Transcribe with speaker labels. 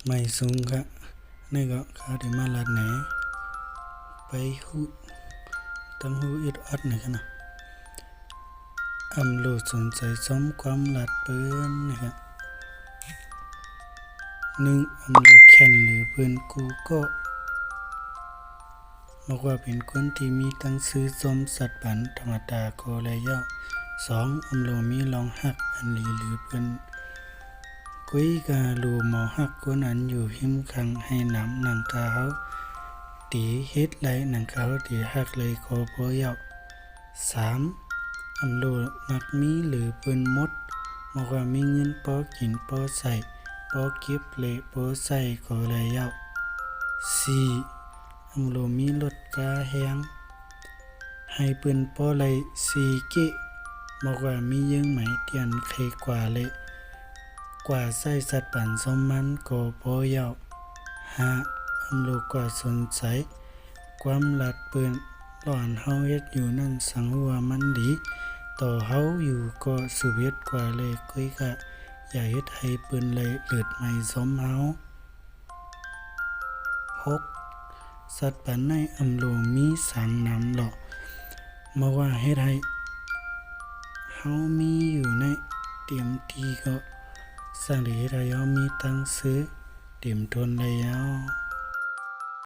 Speaker 1: ไม่สูงค่ะนี่ก็เขาได้มาลัดแหนไปหูตั้งหูอึดอัดหน่อยกันนะอำโลดสนใจซ้อมความลัดเปิ้นนะครับหนึ่งอำโลดแข่นหรือเปิ้นกูก็บอกว่าเป็นคนที่มีตั้งซื้อซ้อมสัตว์ปันธรรมดาก็เลยย่อสองอำโลมีลองหักอันลีหรือเปิ้นกุยกาลูหมอหักคนอันอยู่หิมขังให้น้ำหนังกาเฮาตีเฮ็ดไหลหนังเขาตีหักเลยก็บ่ยาวสามอำโลมักมีหรือเปิ้นมดบอกว่ามีเงินพอกินพอใส่พอเก็บเลยพอใส่ก็เลยยาวสี่อำโลมีรถกาแฮงให้เปิ้นพอเลยสีเกะบอกว่ามียังไหมเตียนใครกว่าเลยกว่าใส่สัตว์ปันสมมันก็พอยาวห้าอำโลกว่าสนใจความลัดเปิ้นหลอนเฮาเฮ็ดอยู่นั่นสังว่ามันดีต่อเฮาอยู่ก็สุเวทกว่าเลยกุยกะอย่าเฮ็ดให้เปิ้นเลยเลิดไม่สมเฮาหกสัตว์ปันในอำโลมีสังนำหลอกมาว่าเฮ็ดให้เฮามีอยู่ในเตรียมทีก็สร้างได้เฮ็ดให้เฮามีตังซื้อเตรียมทนได้ยาว